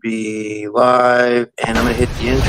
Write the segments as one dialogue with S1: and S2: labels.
S1: be live, and I'm going to hit the intro.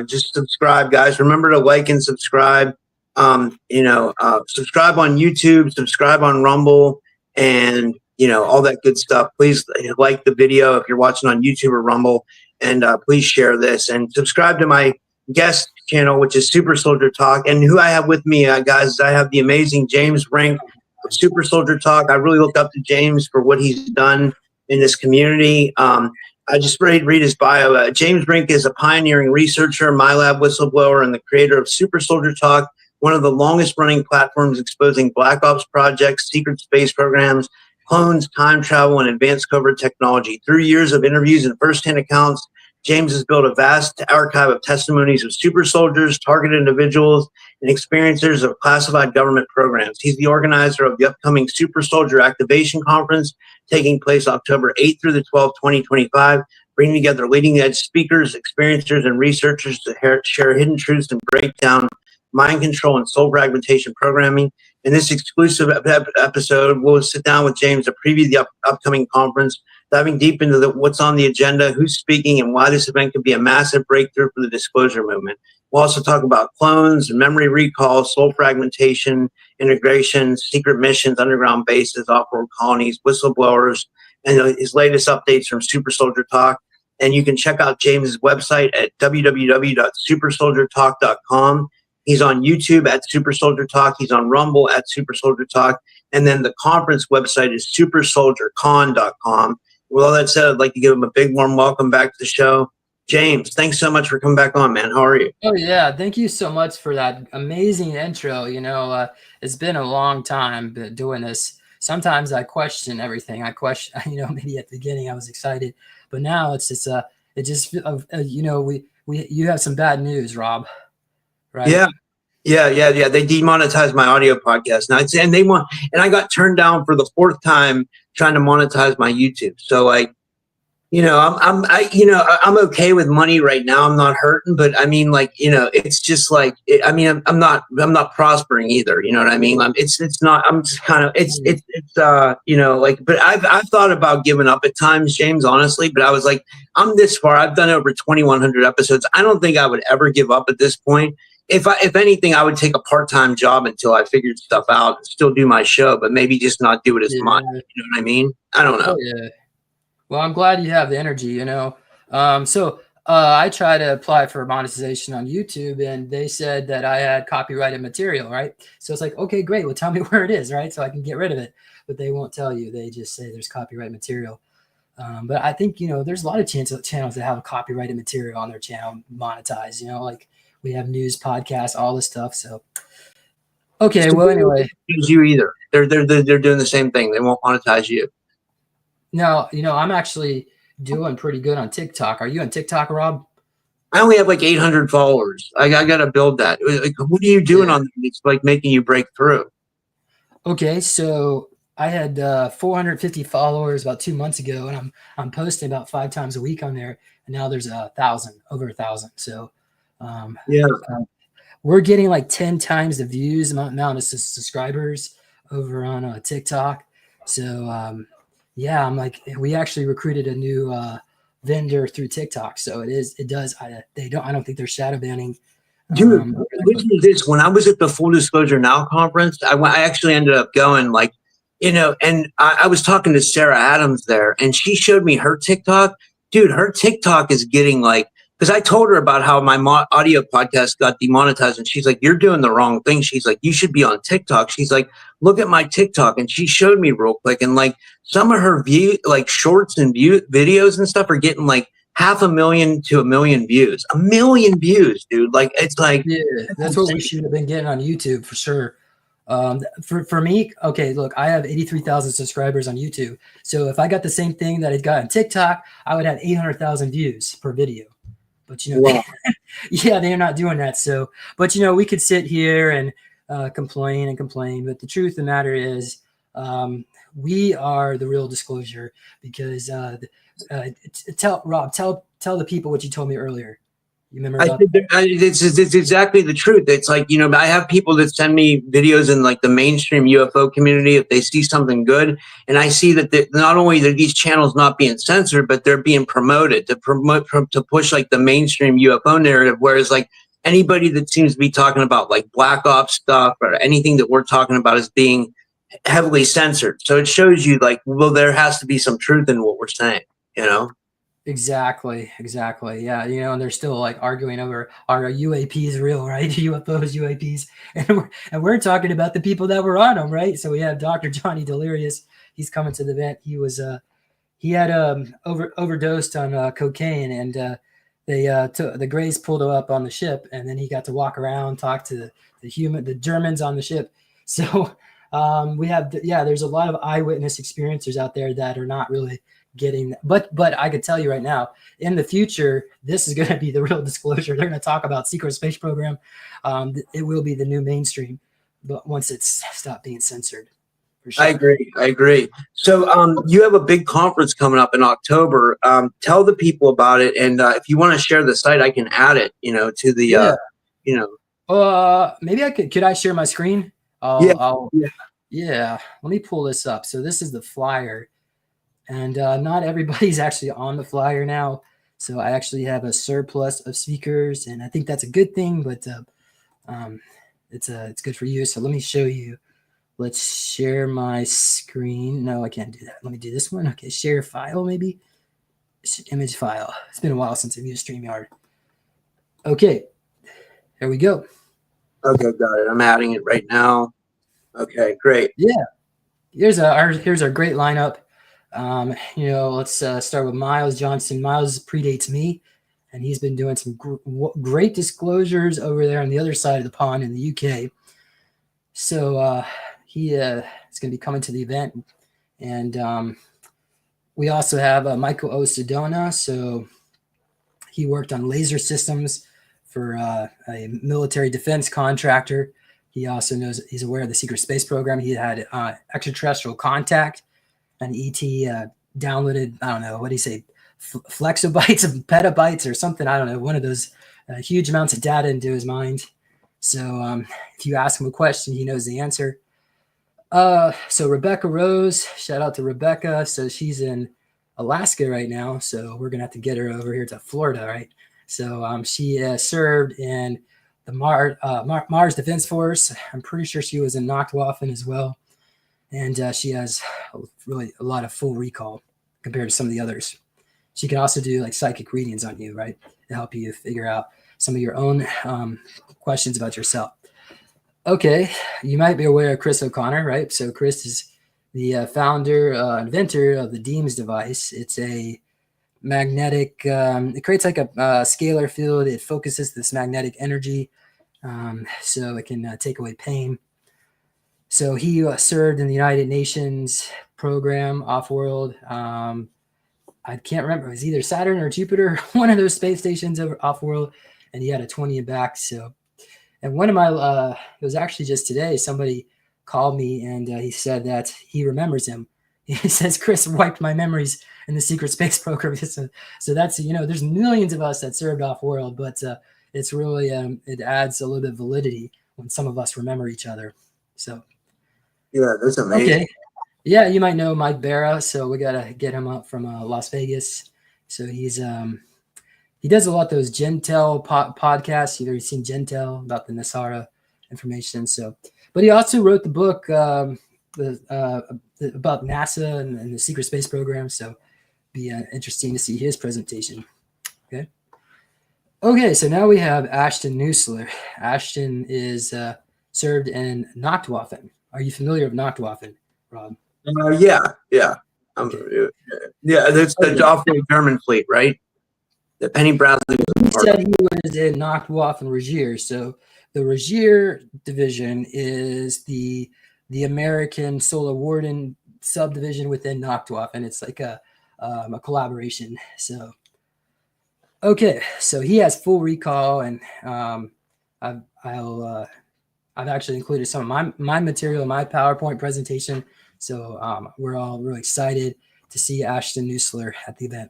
S1: Just subscribe, guys. Remember to like and subscribe. Subscribe on YouTube, subscribe on Rumble, and all that good stuff. Please like the video if you're watching on YouTube or Rumble, and please share this and subscribe to my guest channel, which is Super Soldier Talk. And who I have with me, guys, I have the amazing James Rink of Super Soldier Talk. I really look up to James for what he's done in this community. I just read his bio. James Rink is a pioneering researcher, MILAB whistleblower, and the creator of Super Soldier Talk, one of the longest-running platforms exposing black ops projects, secret space programs, clones, time travel, and advanced covert technology. Through years of interviews and first-hand accounts, James has built a vast archive of testimonies of super soldiers, targeted individuals, and experiencers of classified government programs. He's the organizer of the upcoming Super Soldier Activation Conference, taking place October 8th through the 12th, 2025, bringing together leading-edge speakers, experiencers, and researchers to share hidden truths and break down mind control and soul fragmentation programming. In this exclusive episode, we'll sit down with James to preview the upcoming conference, diving deep into what's on the agenda, who's speaking, and why this event could be a massive breakthrough for the disclosure movement. We'll also talk about clones, memory recall, soul fragmentation, integration, secret missions, underground bases, off-world colonies, whistleblowers, and his latest updates from Super Soldier Talk. And you can check out James's website at www.supersoldiertalk.com. He's on YouTube at Super Soldier Talk. He's on Rumble at Super Soldier Talk. And then the conference website is supersoldiercon.com. With all that said, I'd like to give him a big warm welcome back to the show. James, thanks so much for coming back on, man. How are you?
S2: Oh, yeah. Thank you so much for that amazing intro. It's been a long time doing this. Sometimes I question everything. I question, maybe at the beginning I was excited, but now it's just, you have some bad news, Rob, right?
S1: Yeah. They demonetized my audio podcast now, and I got turned down for the 4th time trying to monetize my YouTube. So I'm okay with money right now. I'm not hurting, but I mean, it's just I'm not prospering either. You know what I mean? It's not. I'm just kind of. But I've thought about giving up at times, James. Honestly, but I was like, I'm this far. I've done over 2,100 episodes. I don't think I would ever give up at this point. If anything, I would take a part-time job until I figured stuff out and still do my show, but maybe just not do it as much. You know what I mean? I don't know.
S2: Oh, yeah. Well, I'm glad you have the energy, I tried to apply for monetization on YouTube, and they said that I had copyrighted material, right? So it's like, okay, great. Well, tell me where it is, right? So I can get rid of it. But they won't tell you. They just say there's copyright material. But I think, there's a lot of channels that have copyrighted material on their channel monetized, we have news, podcasts, all this stuff. So, okay. Well, anyway,
S1: you either. They're doing the same thing. They won't monetize you.
S2: No, I'm actually doing pretty good on TikTok. Are you on TikTok, Rob?
S1: I only have like 800 followers. I got to build that. What are you doing on that? It's like making you break through.
S2: Okay, so I had 450 followers about 2 months ago, and I'm posting about 5 times a week on there. And now there's over 1,000. So. We're getting like 10 times the views amount of subscribers over on TikTok. So I'm like, we actually recruited a new vendor through TikTok. So I don't think they're shadow banning.
S1: Dude, listen to this. When I was at the Full Disclosure Now conference, I actually ended up going and I was talking to Sarah Adams there, and she showed me her TikTok. Dude, her TikTok is getting because I told her about how my audio podcast got demonetized, and she's like, you're doing the wrong thing. She's like, you should be on TikTok. She's like, look at my TikTok. And she showed me real quick. And some of her shorts and videos and stuff are getting 500,000 to 1 million views. 1 million views, dude.
S2: That's what we should have been getting on YouTube for sure. For me, okay, look, I have 83,000 subscribers on YouTube. So if I got the same thing that I got on TikTok, I would have 800,000 views per video. But
S1: wow.
S2: They're not doing that. So, but we could sit here and complain. But the truth of the matter is, we are the real disclosure, because tell the people what you told me earlier. You remember
S1: I
S2: about
S1: think
S2: that?
S1: it's exactly the truth. It's like, I have people that send me videos in like the mainstream UFO community if they see something good, and I see that not only are these channels not being censored, but they're being promoted to push like the mainstream UFO narrative. Whereas like anybody that seems to be talking about like black ops stuff or anything that we're talking about is being heavily censored. So it shows you like, well, there has to be some truth in what we're saying, you know?
S2: Exactly, exactly. Yeah, and they're still like arguing over are UAPs real, right? UFOs, UAPs, and we're talking about the people that were on them, right? So we have Dr. Johnny Delirious. He's coming to the event. He had overdosed on cocaine, and the Greys pulled him up on the ship, and then he got to walk around, talk to the Germans on the ship. So we have there's a lot of eyewitness experiencers out there that are not really getting that. But I could tell you right now, in the future, this is going to be the real disclosure. They're going to talk about secret space program. It will be the new mainstream, but once it's stopped being censored. For sure.
S1: I agree. So you have a big conference coming up in October. Tell the people about it, and if you want to share the site, I can add it, to the,
S2: Maybe I could I share my screen?
S1: Yeah,
S2: Yeah. Let me pull this up. So this is the flyer, and not everybody's actually on the flyer now. So I actually have a surplus of speakers, and I think that's a good thing, but it's good for you. So let me show you. Let's share my screen. No, I can't do that. Let me do this one. Okay, share file maybe. Image file. It's been a while since I've used StreamYard. Okay, there we go.
S1: Okay, got it. I'm adding it right now. Okay, great.
S2: Yeah, here's our great lineup. Let's start with Miles Johnson. Miles predates me, and he's been doing some great disclosures over there on the other side of the pond in the UK. So he is going to be coming to the event, and we also have Michael O. Sedona. So he worked on laser systems for a military defense contractor. He also he's aware of the secret space program. He had extraterrestrial contact, and ET downloaded, I don't know, what do you say, flexobytes of petabytes or something. I don't know, one of those huge amounts of data into his mind. So if you ask him a question, he knows the answer. So Rebecca Rose, shout out to Rebecca. So she's in Alaska right now. So we're going to have to get her over here to Florida, right? So she served in the Mars Defense Force. I'm pretty sure she was in Nachtwaffen as well. And she has really a lot of full recall compared to some of the others. She can also do like psychic readings on you, right? To help you figure out some of your own questions about yourself. Okay, you might be aware of Chris O'Connor, right? So Chris is the founder, inventor of the Deems device. It's a magnetic, it creates like a scalar field. It focuses this magnetic energy so it can take away pain. So he served in the United Nations program off-world. I can't remember. It was either Saturn or Jupiter, one of those space stations over off-world, and he had a 20 in back. So, and one of my, it was actually just today, somebody called me and he said that he remembers him. He says, Chris wiped my memories in the secret space program. So that's, there's millions of us that served off-world, but it's really, it adds a little bit of validity when some of us remember each other. So.
S1: Yeah, that's amazing.
S2: Okay. Yeah, you might know Mike Barra, so we gotta get him up from Las Vegas. So he's he does a lot of those Gentel podcasts. You've already seen Gentel about the NESARA information. So, but he also wrote the book about NASA and the secret space program. So, be interesting to see his presentation. Okay. Okay, so now we have Ashton Neusler. Ashton is served in Nachtwaffen. Are you familiar with Nachtwaffen, Rob?
S1: Yeah.
S2: Okay.
S1: Yeah, that's the off the German fleet, right? The Penny Bradley.
S2: He said he was in Nachtwaffen Regier. So the Regier division is the American Solar Warden subdivision within Nachtwaffen. It's like a collaboration. So okay, so he has full recall, and I've actually included some of my material in my PowerPoint presentation. So we're all really excited to see Ashton Neusler at the event.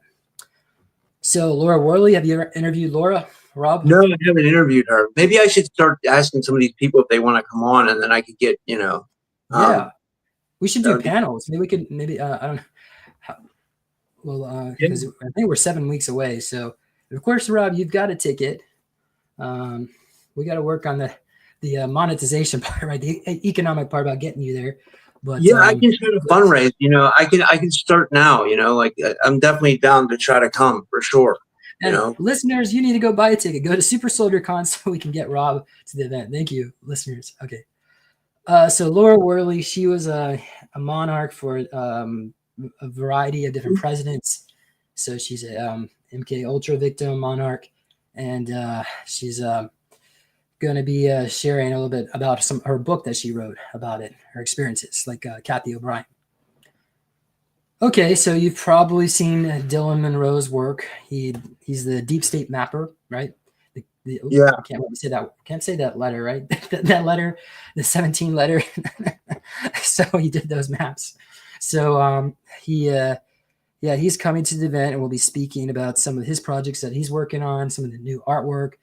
S2: So Laura Worley, have you ever interviewed Laura, Rob?
S1: No, I haven't interviewed her. Maybe I should start asking some of these people if they want to come on, and then I could get,
S2: Yeah, we should
S1: that
S2: do
S1: would be,
S2: panels. Maybe we could, maybe, I don't know. Well,
S1: yeah.
S2: because I think we're 7 weeks away. So, of course, Rob, you've got a ticket. We got to work on the monetization part, right? The economic part about getting you there. But
S1: Yeah, I can try to fundraise. I can start now. Like I'm definitely down to try to come for sure.
S2: and listeners, you need to go buy a ticket. Go to Super Soldier Con so we can get Rob to the event. Thank you, listeners. Okay. So Laura Worley, she was a monarch for a variety of different presidents. So she's a MK Ultra victim monarch, and she's going to be sharing a little bit about her book that she wrote about it, her experiences, like Kathy O'Brien. Okay, so you've probably seen Dylan Monroe's work. He's the deep state mapper, right?
S1: Yeah.
S2: I can't say that. Can't say that letter, right? that letter, the 17 letter. So he did those maps. So he's coming to the event and we'll be speaking about some of his projects that he's working on, some of the new artwork.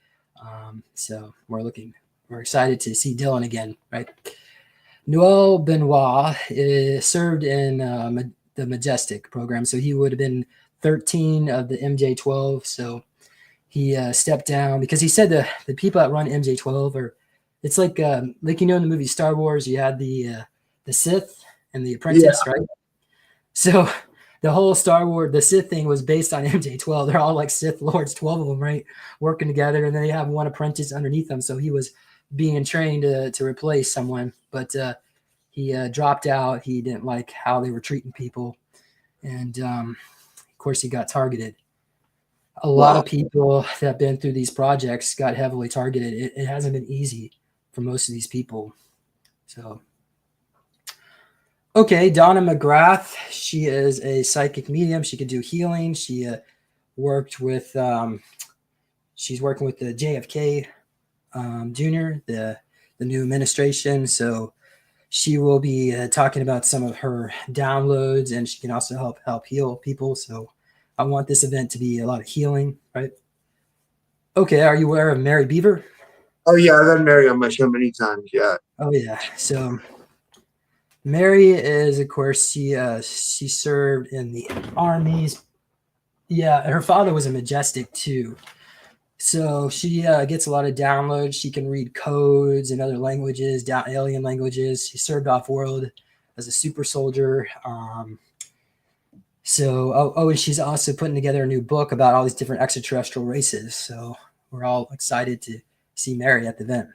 S2: So we're excited to see Dylan again, right? Noel Benoit served in the Majestic program, so he would have been 13 of the MJ-12. So he stepped down because he said the people that run MJ-12 it's like in the movie Star Wars, you had the Sith and the Apprentice, right? So the whole Star Wars, the Sith thing was based on MJ-12. They're all like Sith Lords, 12 of them, right? Working together. And then they have one apprentice underneath them. So he was being trained to replace someone, but he dropped out. He didn't like how they were treating people. And of course, he got targeted. A lot of people that have been through these projects got heavily targeted. It hasn't been easy for most of these people. So, okay, Donna McGrath, she is a psychic medium. She could do healing. She worked with, she's working with the JFK Jr., the new administration. So she will be talking about some of her downloads, and she can also help heal people. So I want this event to be a lot of healing, right? Okay, are you aware of Mary Beaver?
S1: Oh yeah, I've had Mary on my show many times. Yeah.
S2: Oh yeah. So Mary is, of course, she served in the armies. Yeah, her father was a Majestic too. So she gets a lot of downloads. She can read codes in other languages, alien languages. She served off world as a super soldier. And she's also putting together a new book about all these different extraterrestrial races. So we're all excited to see Mary at the event.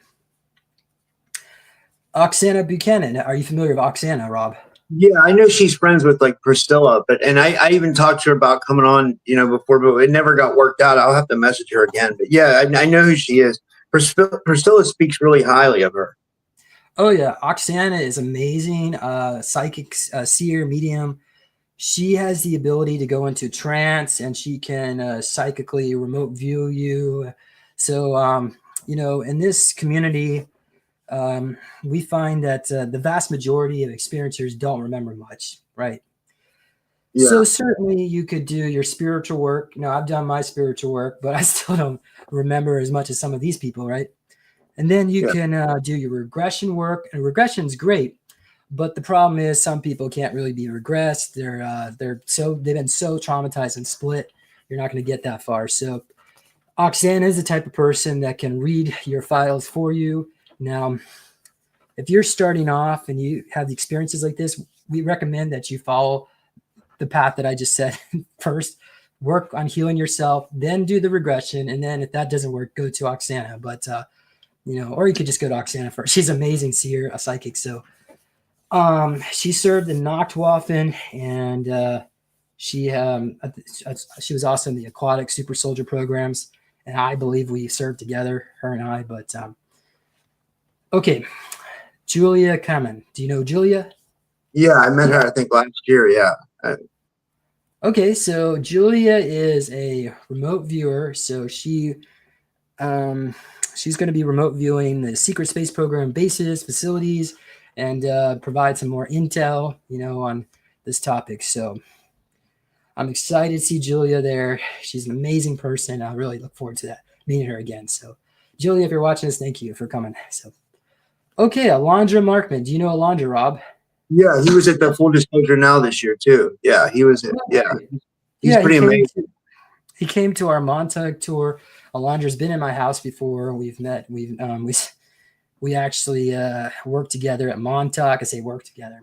S2: Oksana Buchanan. Are you familiar with Oksana, Rob?
S1: Yeah, I know she's friends with like Priscilla, and I even talked to her about coming on, before, but it never got worked out. I'll have to message her again. But yeah, I know who she is. Priscilla speaks really highly of her.
S2: Oh yeah, Oksana is amazing. Psychic, seer, medium. She has the ability to go into trance, and she can psychically remote view you. So in this community, we find that the vast majority of experiencers don't remember much, right? Yeah. So certainly you could do your spiritual work. Now, I've done my spiritual work, but I still don't remember as much as some of these people, right? And then you can do your regression work, and regression's great, but the problem is some people can't really be regressed. They've been so traumatized and split, you're not going to get that far. So Oksana is the type of person that can read your files for you. Now, if you're starting off and you have the experiences like this, we recommend that you follow the path that I just said. First, work on healing yourself, then do the regression. And then if that doesn't work, go to Oksana. But, or you could just go to Oksana first. She's an amazing seer, a psychic. So she served in Nachtwaffen, and she was also in the aquatic super soldier programs. And I believe we served together, her and I. But okay, Julia Kamen. Do you know Julia?
S1: Yeah, I met her, I think, last year. Yeah.
S2: Okay, so Julia is a remote viewer. So she's going to be remote viewing the secret space program bases, facilities, and provide some more intel, on this topic. So I'm excited to see Julia there. She's an amazing person. I really look forward to that, meeting her again. So, Julia, if you're watching this, thank you for coming. So, okay, Alondra Markman. Do you know Alondra, Rob?
S1: Yeah, he was at the Full Disclosure Now this year too. Yeah, he was. Yeah, he's pretty amazing.
S2: He came to our Montauk tour. Alondra's been in my house before. We've met. We actually worked together at Montauk. I say work together.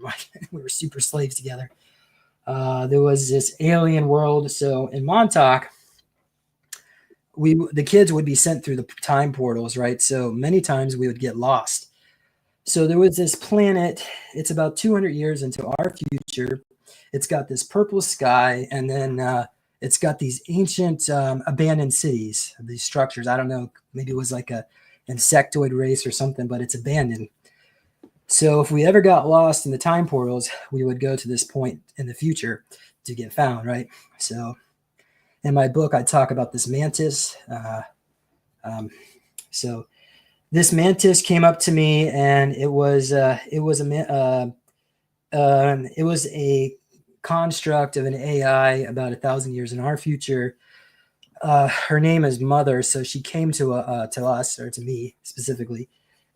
S2: We were super slaves together. There was this alien world. So in Montauk, the kids would be sent through the time portals, right? So many times we would get lost. So there was this planet. It's about 200 years into our future. It's got this purple sky, and then it's got these ancient abandoned cities, these structures. I don't know, maybe it was like a insectoid race or something, but it's abandoned. So if we ever got lost in the time portals, we would go to this point in the future to get found, right? So in my book, I talk about this mantis. So this mantis came up to me, and it was a construct of an AI about 1,000 years in our future. Her name is Mother, so she came to us, or to me specifically,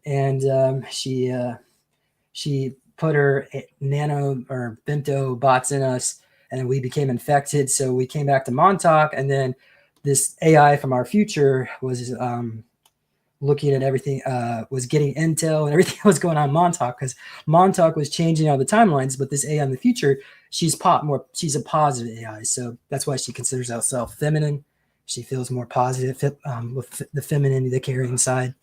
S2: and she put her nano or bento bots in us, and we became infected. So we came back to Montauk, and then this AI from our future was looking at everything, was getting intel and everything that was going on in Montauk, because Montauk was changing all the timelines. But this AI in the future, she's a positive AI, so that's why she considers herself feminine. She feels more positive with the femininity, the caring side.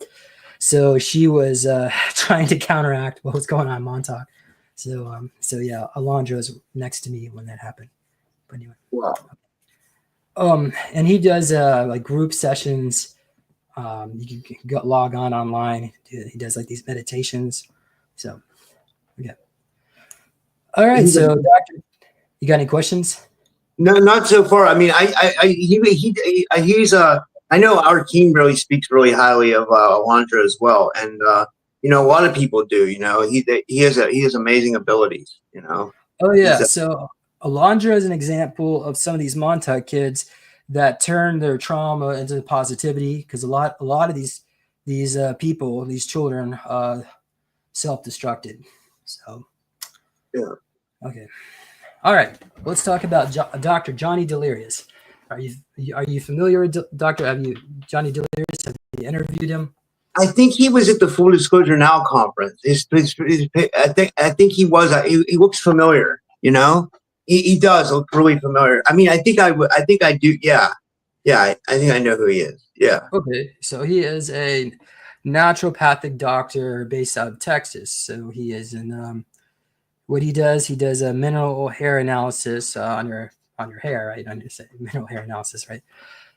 S2: So she was trying to counteract what was going on in Montauk. So yeah, Alondra was next to me when that happened. But anyway,
S1: wow.
S2: And he does like group sessions. You can go log on online. He does like these meditations. So yeah. All right. So Doctor, you got any questions?
S1: No, not so far. I mean, he's I know our team really speaks really highly of Alondra as well, and you know, a lot of people do. You know, he has amazing abilities. You know.
S2: Oh yeah. So Alondra is an example of some of these Montauk kids that turn their trauma into positivity, because a lot of these people, these children, self-destructed. So
S1: yeah.
S2: Okay. All right. Let's talk about Dr. Johnny Delirious. Are you familiar with Johnny Delirious? Have you interviewed him?
S1: I think he was at the Full Disclosure Now conference. I think he was. He looks familiar. You know, he does look really familiar. I mean, I think I do. Yeah, yeah. I think I know who he is. Yeah.
S2: Okay, so he is a naturopathic doctor based out of Texas. So he is in what he does a mineral hair analysis on your hair, right? On your mineral hair analysis, right?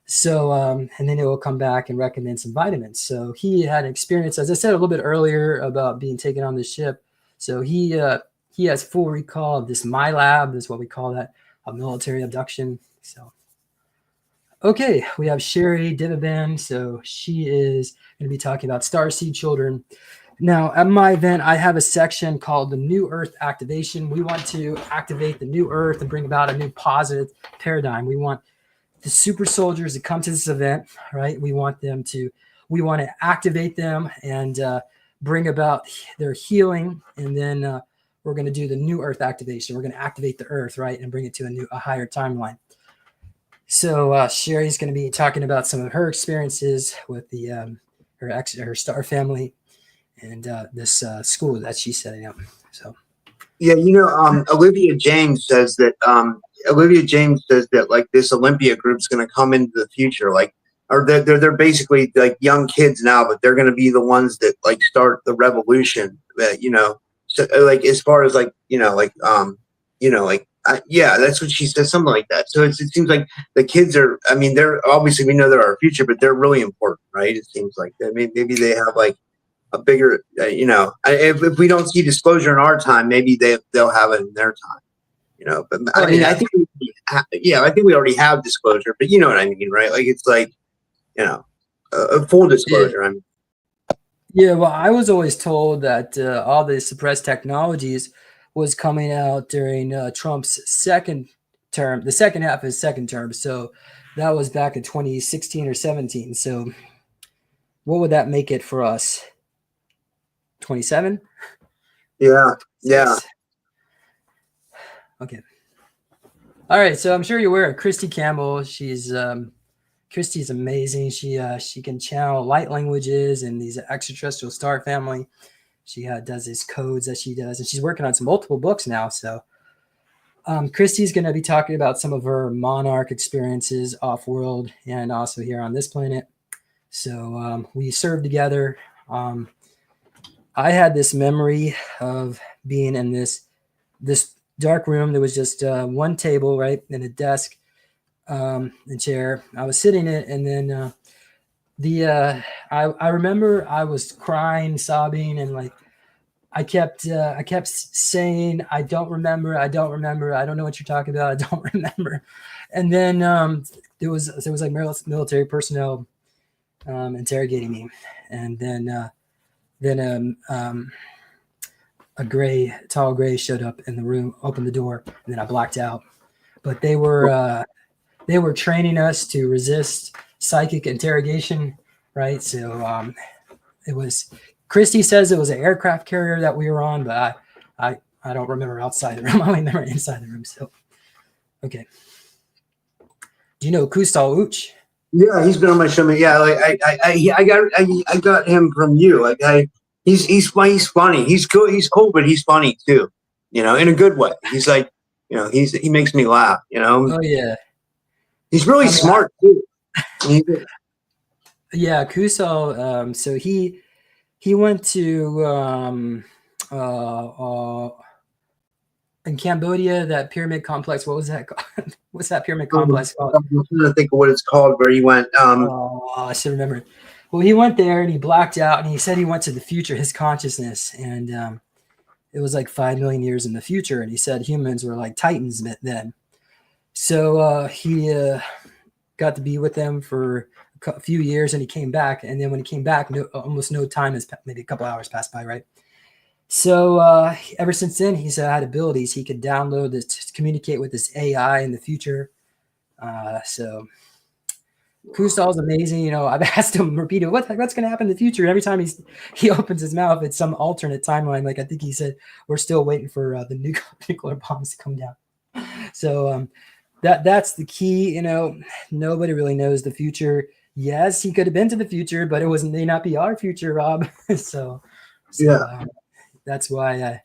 S2: So and then it will come back and recommend some vitamins. So he had experience, as I said a little bit earlier, about being taken on the ship. So he has full recall of this MILAB, is what we call that, a military abduction. So okay, we have Sherry Divaban. So she is going to be talking about starseed children. Now, at my event, I have a section called the New Earth Activation. We want to activate the new Earth and bring about a new positive paradigm. We want the super soldiers to come to this event, right? We want to activate them and bring about their healing. And then we're going to do the New Earth Activation. We're going to activate the Earth, right? And bring it to a higher timeline. So Sherry's going to be talking about some of her experiences with her star family and this school that she's setting up. So
S1: yeah, you know, Olivia James says that like this Olympia group's going to come into the future, like, or they're basically like young kids now, but they're going to be the ones that like start the revolution. That, you know, so, like, as far as like, you know, like yeah, that's what she says, something like that. So it seems like the kids are. I mean, they're obviously, we know they're our future, but they're really important, right? It seems like that. Maybe they have like a bigger, you know, if we don't see disclosure in our time, maybe they'll have it in their time, you know. But I mean, I think I think we already have disclosure, but you know what I mean, right? Like, it's like, you know, a full disclosure.
S2: Yeah.
S1: I mean,
S2: Yeah, well, I was always told that all the suppressed technologies was coming out during Trump's second term. The second half of his second term. So that was back in 2016 or 17. So what would that make it for us? 27?
S1: Yeah. Yeah.
S2: Okay. All right. So I'm sure you're aware of Christy Campbell. Christy's amazing. She can channel light languages and these extraterrestrial star family. She does these codes that she does, and she's working on some multiple books now. So Christy's going to be talking about some of her monarch experiences off-world and also here on this planet. So we served together. I had this memory of being in this dark room. There was just one table, right, and a desk, and chair. I was sitting in it, and then I remember I was crying, sobbing, and like I kept saying, I don't remember, I don't know what you're talking about, I don't remember. And then there was like military personnel interrogating me, and then a tall gray showed up in the room, opened the door, and then I blacked out. But they were training us to resist psychic interrogation, right? So it was, Christy says it was an aircraft carrier that we were on, but I don't remember outside the room. I only remember inside the room. So, okay. Do you know Kustal Uch?
S1: Yeah, he's been on my show. Yeah, like I got him from you. Like he's funny. He's cool. He's cool, but he's funny too. You know, in a good way. He's like, you know, he makes me laugh. You know.
S2: Oh yeah.
S1: He's really smart too.
S2: Yeah, Kusal. So he went to in Cambodia, that pyramid complex. What was that called? What's that pyramid complex called?
S1: I'm trying to think of what it's called. Where he went.
S2: I should remember. Well, he went there and he blacked out, and he said he went to the future, his consciousness, and it was like 5 million years in the future, and he said humans were like titans then. So he got to be with them for a few years, and he came back. And then when he came back, almost no time has maybe a couple hours passed by, right? So ever since then, he's had abilities. He could download this, communicate with this AI in the future. So Kustal is amazing. You know, I've asked him repeatedly, what's going to happen in the future? And every time he opens his mouth, it's some alternate timeline. Like I think he said, we're still waiting for the nuclear bombs to come down. So that's the key. You know, nobody really knows the future. Yes, he could have been to the future, but it may not be our future, Rob. so yeah, that's why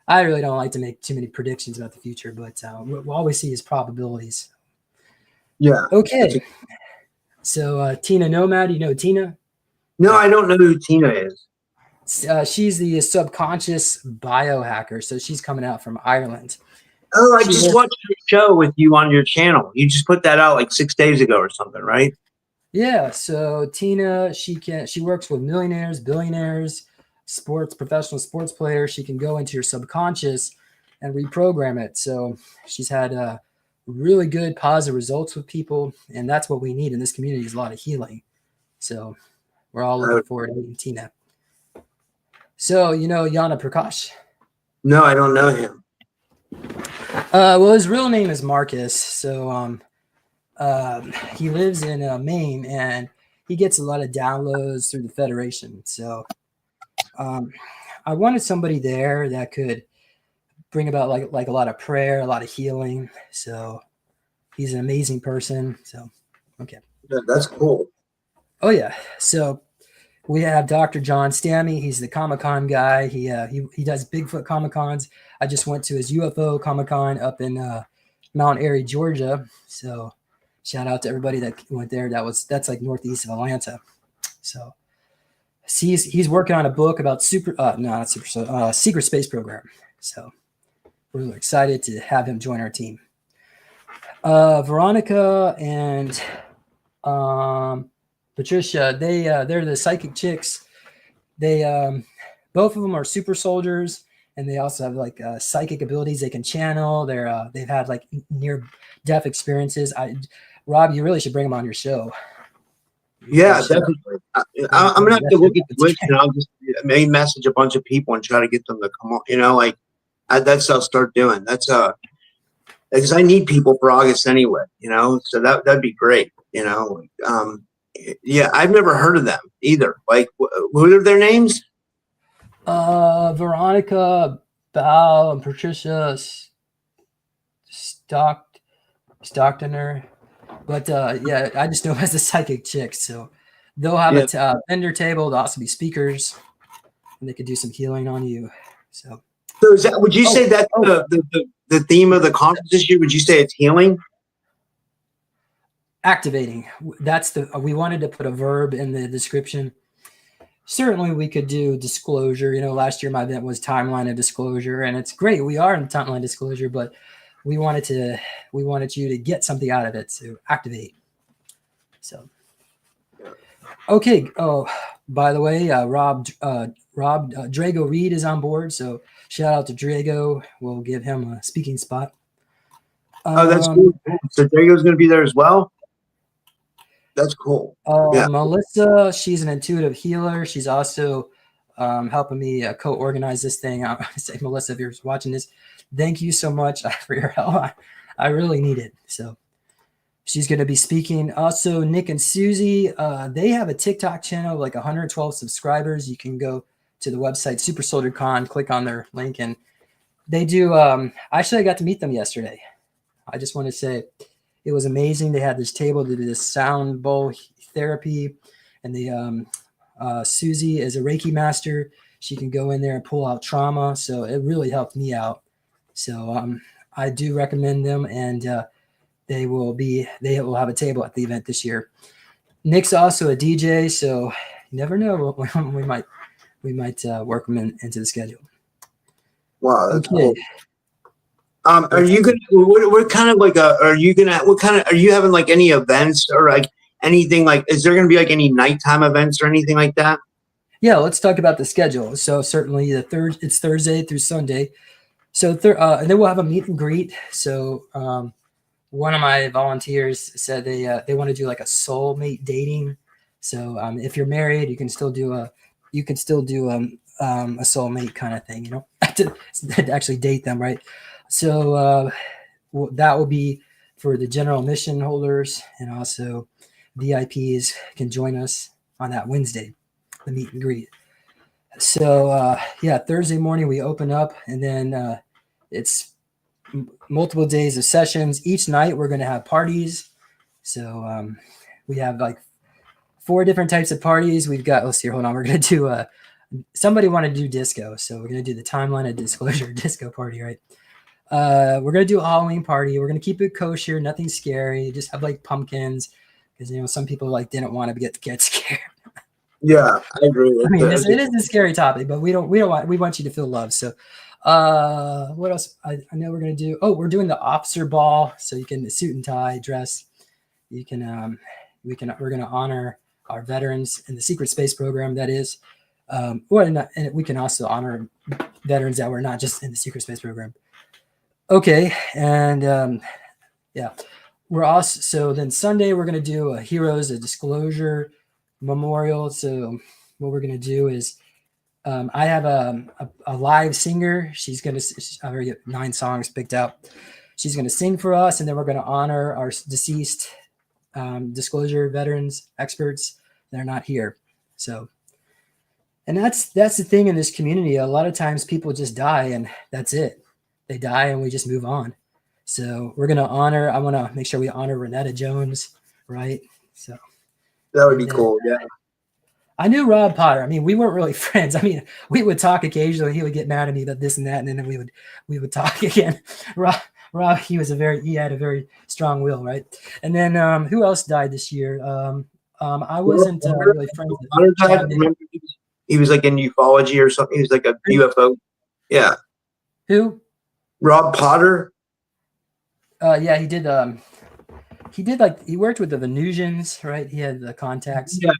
S2: I really don't like to make too many predictions about the future. But all we see is probabilities.
S1: Yeah.
S2: Okay. So Tina Nomad, you know Tina?
S1: No, I don't know who Tina is.
S2: She's the subconscious biohacker. So she's coming out from Ireland.
S1: Oh, I just watched the show with you on your channel. You just put that out like 6 days ago or something, right?
S2: Yeah. So Tina, she works with millionaires, billionaires, professional sports players. She can go into your subconscious and reprogram it. So she's had really good positive results with people, and that's what we need in this community, is a lot of healing. So we're all looking forward to meeting Tina. So you know Yana Prakash?
S1: No, I don't know him.
S2: Well, his real name is Marcus. So he lives in Maine, and he gets a lot of downloads through the Federation. So I wanted somebody there that could bring about like a lot of prayer, a lot of healing. So he's an amazing person. So okay.
S1: Yeah, that's cool.
S2: Oh yeah. So we have Dr. John Stammy. He's the Comic-Con guy. He does Bigfoot Comic-Cons. I just went to his UFO Comic-Con up in Mount Airy, Georgia. So shout out to everybody that went there. That's like northeast of Atlanta. So he's working on a book about secret space program. So we're really excited to have him join our team. Veronica and Patricia, they're the psychic chicks. They both of them are super soldiers, and they also have like psychic abilities. They can channel. They've had like near death experiences. Rob, you really should bring them on your show.
S1: Yeah, definitely. I'm gonna have to look at the list, and I'll just maybe message a bunch of people and try to get them to come on. You know, like that's what I'll start doing. That's because I need people for August anyway, you know, so that'd be great, you know. Yeah, I've never heard of them either. Like, what are their names?
S2: Veronica Bow and Patricia Stocktoner. But yeah, I just know them as the psychic chicks. So they'll have a vendor table. They'll also be speakers, and they could do some healing on you. So
S1: is that? Would you say that's the theme of the conference this year? Would you say it's healing?
S2: Activating. That's we wanted to put a verb in the description. Certainly we could do disclosure. You know, last year my event was timeline of disclosure, and it's great. We are in timeline disclosure, but we wanted you to get something out of it, to activate. So, okay. Oh, by the way, Rob Drago Reed is on board. So shout out to Drago. We'll give him a speaking spot.
S1: Oh, that's cool. So Drago's going to be there as well. That's cool. Yeah.
S2: Melissa, she's an intuitive healer. She's also helping me co-organize this thing. I say, Melissa, if you're watching this, thank you so much for your help. I really need it. So she's going to be speaking. Also, Nick and Susie, they have a TikTok channel, like 112 subscribers. You can go to the website, Super Soldier Con, click on their link, and they do. Actually, I got to meet them yesterday. I just want to say it was amazing. They had this table to do this sound bowl therapy, and the Susie is a Reiki master. She can go in there and pull out trauma. So it really helped me out. So I do recommend them, and they will have a table at the event this year. Nick's also a DJ, so you never know. We might work them into the schedule.
S1: Wow. That's cool. Are you gonna? What kind of like are you gonna? What kind of? Are you having like any events or like anything like? Is there gonna be like any nighttime events or anything like that?
S2: Yeah, let's talk about the schedule. So certainly it's Thursday through Sunday. So and then we'll have a meet and greet. So one of my volunteers said they want to do like a soulmate dating. So if you're married, you can still do a soulmate kind of thing, you know, to actually date them, right? So that will be for the general admission holders, and also VIPs can join us on that Wednesday, the meet and greet. So yeah, Thursday morning we open up, and then it's multiple days of sessions. Each night we're going to have parties. So we have like 4 different types of parties. We've got, let's see, hold on. We're going to do somebody wanted to do disco. So we're going to do the timeline of disclosure disco party, right? We're going to do a Halloween party. We're going to keep it kosher, nothing scary. Just have like pumpkins, because, you know, some people like didn't want to get scared.
S1: Yeah, I agree with that.
S2: It is a scary topic, but we want you to feel love. So what else? I know we're going to do. Oh, we're doing the officer ball. So you can suit and tie dress. You can, we're going to honor our veterans in the secret space program. That is, and we can also honor veterans that were not just in the secret space program. Okay. And yeah, we're also, so then Sunday we're going to do a disclosure memorial. So what we're going to do is, I have a live singer. She's going to, I already get 9 songs picked out. She's going to sing for us, and then we're going to honor our deceased disclosure veterans, experts that are not here. So, and that's the thing in this community. A lot of times people just die, and that's it. They die and we just move on. So we're going to honor, I want to make sure we honor Renetta Jones, right? So
S1: that would be cool. Yeah.
S2: I knew Rob Potter. I mean, we weren't really friends. I mean, we would talk occasionally. He would get mad at me about this and that, and then we would talk again. Rob, he had a very strong will, right? And then who else died this year? I wasn't really friends with him.
S1: He was like in ufology or something. He was like a UFO. Yeah.
S2: Who?
S1: Rob Potter.
S2: Yeah, he did. He worked with the Venusians, right? He had the contacts.
S1: Yeah,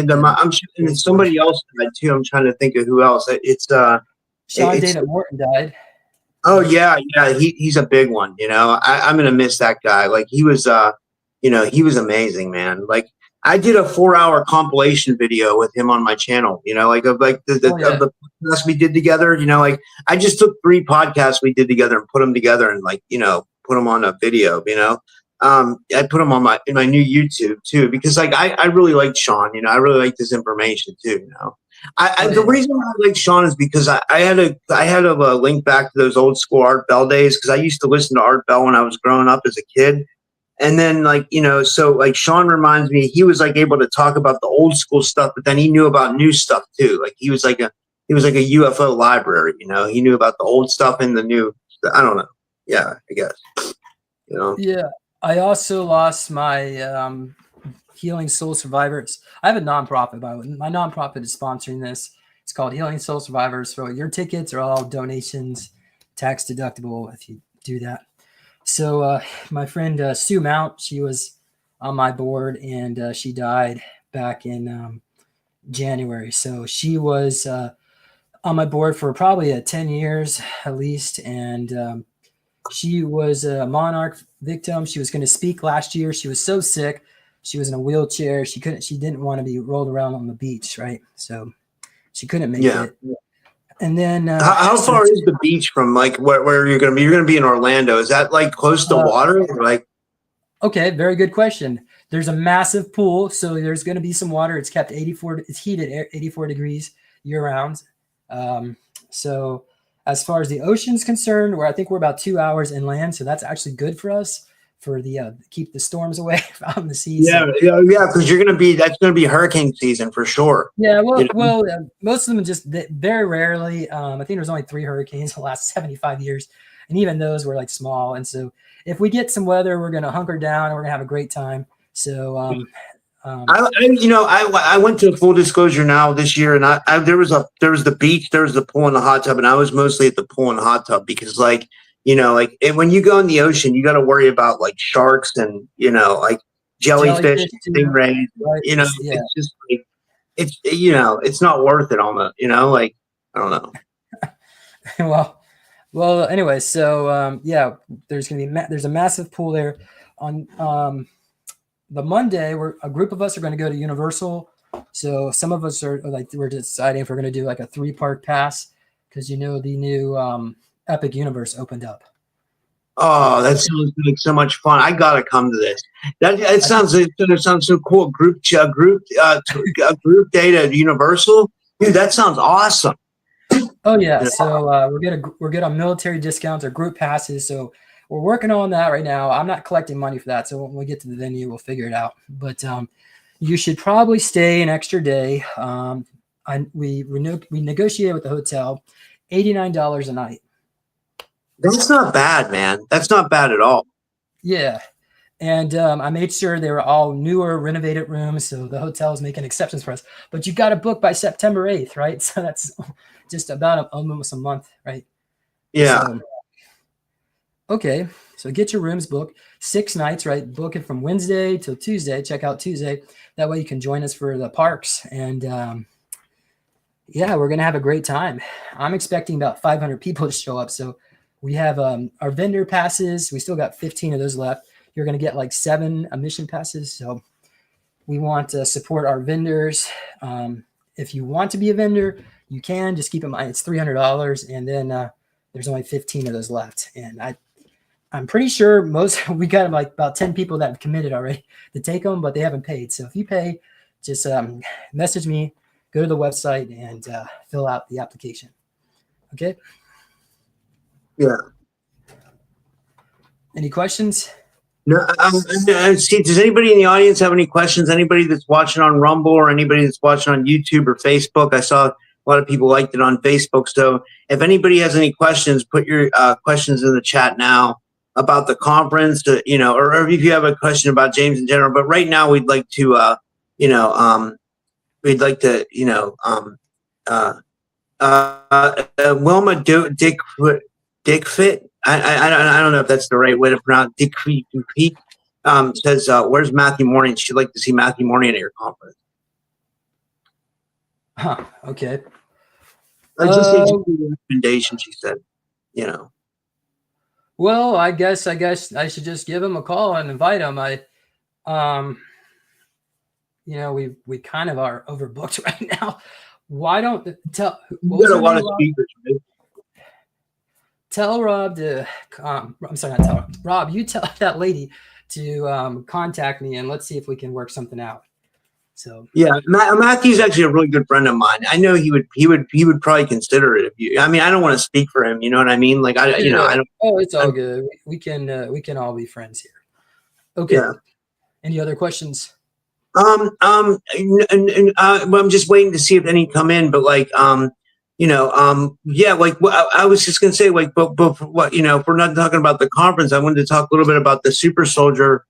S1: I'm sure somebody else died too. I'm trying to think of who else.
S2: Sean David Morton died.
S1: Oh yeah. He's a big one. You know, I'm gonna miss that guy. Like he was, he was amazing, man. Like I did a 4-hour compilation video with him on my channel. You know, like of like the podcasts we did together. You know, like I just took 3 podcasts we did together and put them together, and like, you know, put them on a video, you know. I put them on in my new YouTube too, because like I really like Sean, you know, I really like this information too, you know. The reason why I like Sean is because I had a link back to those old school Art Bell days, because I used to listen to Art Bell when I was growing up as a kid. And then, like, you know, so like Sean reminds me, he was like able to talk about the old school stuff, but then he knew about new stuff too. Like he was like a UFO library, you know. He knew about the old stuff and the new. I don't know. Yeah, I guess. You know.
S2: Yeah, I also lost my Healing Soul Survivors. I have a nonprofit, by the way. My nonprofit is sponsoring this. It's called Healing Soul Survivors. So your tickets are all donations, tax deductible if you do that. So my friend Sue Mount, she was on my board, and she died back in January. So she was on my board for probably 10 years at least, and she was a Monarch victim. She was going to speak last year. She was so sick. She was in a wheelchair. She didn't want to be rolled around on the beach, right? So she couldn't make it. And then
S1: how far is the beach from like where you're going to be? You're going to be in Orlando. Is that like close to water? Or like,
S2: okay, very good question. There's a massive pool, so there's going to be some water. It's kept 84. It's heated 84 degrees year round. So as far as the ocean's concerned, I think we're about 2 hours inland, so that's actually good for us for the keep the storms away from the sea.
S1: Yeah, so. Yeah, because that's going to be hurricane season for sure.
S2: Yeah, well, most of them just very rarely. I think there's only 3 hurricanes in the last 75 years, and even those were like small. And so if we get some weather, we're going to hunker down and we're going to have a great time. So
S1: I went to full disclosure now this year, and there was the beach, there was the pool and the hot tub, and I was mostly at the pool and the hot tub because, like, you know, like when you go in the ocean, you got to worry about like sharks and, you know, like jellyfish stingrays. Right. You know, yeah. It's just like it's not worth it almost. You know, like I don't
S2: know. well. Anyway, so there's a massive pool there on. The Monday, a group of us are going to go to Universal. So some of us are like, we're deciding if we're going to do like a 3-park pass because, you know, the new Epic Universe opened up.
S1: Oh, that sounds like so much fun! I gotta come to this. That sounds so cool. Group data at Universal, dude. That sounds awesome.
S2: Oh yeah, so we're good on military discounts or group passes. So we're working on that right now. I'm not collecting money for that, so when we get to the venue, we'll figure it out. But you should probably stay an extra day. We negotiated with the hotel, $89 a night.
S1: That's not bad, man. That's not bad at all.
S2: Yeah. And I made sure they were all newer, renovated rooms. So the hotel is making exceptions for us. But you got to book by September 8th, right? So that's just about almost a month, right?
S1: Yeah.
S2: So, okay. So get your rooms booked. 6 nights, right? Book it from Wednesday till Tuesday. Check out Tuesday. That way you can join us for the parks. And yeah, we're going to have a great time. I'm expecting about 500 people to show up. So we have our vendor passes. We still got 15 of those left. You're going to get like 7 admission passes. So we want to support our vendors. If you want to be a vendor, you can. Just keep in mind it's $300, and then there's only 15 of those left. And I'm pretty sure we got like about 10 people that have committed already to take them, but they haven't paid. So if you pay, just message me, go to the website, and fill out the application. Okay.
S1: Yeah.
S2: Any questions?
S1: No. See, does anybody in the audience have any questions? Anybody that's watching on Rumble or anybody that's watching on YouTube or Facebook? I saw a lot of people liked it on Facebook. So if anybody has any questions, put your questions in the chat now about the conference, or if you have a question about James in general. But right now, we'd like to, Wilma Dickfit. I don't know if that's the right way to pronounce Dickfit. Says, where's Matthew Morning? She'd like to see Matthew Morning at your conference.
S2: Huh. Okay.
S1: Just a recommendation, she said.
S2: Well, I guess I should just give him a call and invite him. We kind of are overbooked right now. Why don't tell?
S1: You got a lot of speakers, right?
S2: tell Rob to, I'm sorry, not tell Rob, you tell that lady to contact me and let's see if we can work something out. So
S1: yeah, Matthew's actually a really good friend of mine. I know he would probably consider it if you. I mean, I don't want to speak for him. You know what I mean? Like I, you know,
S2: yeah.
S1: I don't.
S2: Oh, it's
S1: I,
S2: all good. We can all be friends here. Okay.
S1: yeah.
S2: Any other questions?
S1: Well, I'm just waiting to see if any come in, but like, yeah, like I was just gonna say, like, but what, if we're not talking about the conference, I wanted to talk a little bit about the super soldier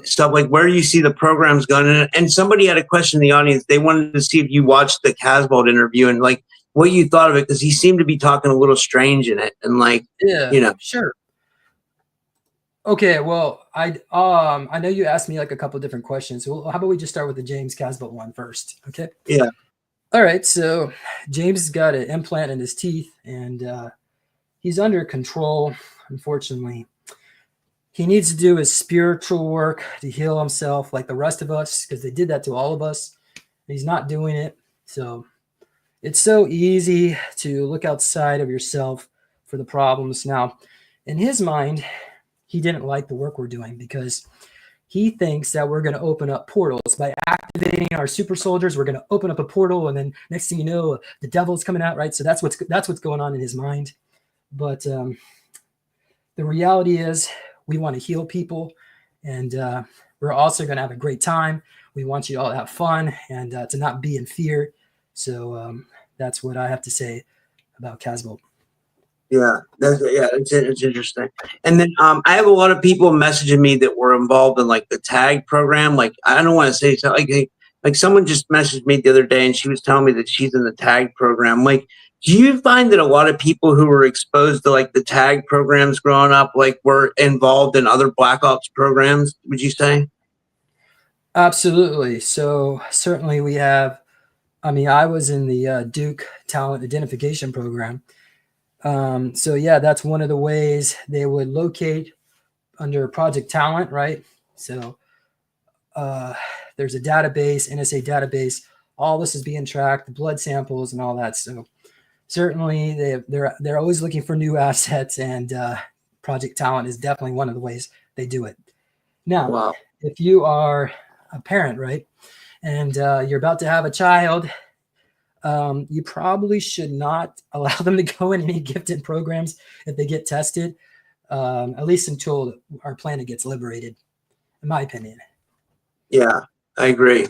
S1: stuff, like where you see the programs going. And somebody had a question in the audience. They wanted to see if you watched the Casbolt interview and like what you thought of it, because he seemed to be talking a little strange in it, and like,
S2: Yeah, sure. Okay, well, I know you asked me like a couple different questions. Well, how about we just start with the James Casbolt one first? Okay.
S1: Yeah.
S2: All right. So James has got an implant in his teeth, and he's under control. Unfortunately, he needs to do his spiritual work to heal himself, like the rest of us, because they did that to all of us. He's not doing it. So it's so easy to look outside of yourself for the problems. Now, in his mind, he didn't like the work we're doing because he thinks that we're going to open up portals by activating our super soldiers. We're going to open up a portal, and then next thing you know, the devil's coming out, right? So that's what's going on in his mind. But the reality is, we want to heal people, and we're also going to have a great time. We want you all to have fun and to not be in fear. So that's what I have to say about Casbolt.
S1: Yeah, it's interesting. And then I have a lot of people messaging me that were involved in like the tag program. Like I don't want to say so, like someone just messaged me the other day and she was telling me that she's in the tag program. Like, do you find that a lot of people who were exposed to like the tag programs growing up, like were involved in other Black Ops programs? Would you say?
S2: Absolutely. So certainly we have. I mean, I was in the Duke Talent Identification Program. So yeah, that's one of the ways they would locate under Project Talent, right? So there's a database, NSA database. All this is being tracked, the blood samples and all that. So certainly they're always looking for new assets, and Project Talent is definitely one of the ways they do it. Now,
S1: Wow.
S2: if you are a parent, right, and you're about to have a child, you probably should not allow them to go in any gifted programs if they get tested, at least until our planet gets liberated, in my opinion.
S1: Yeah, I agree.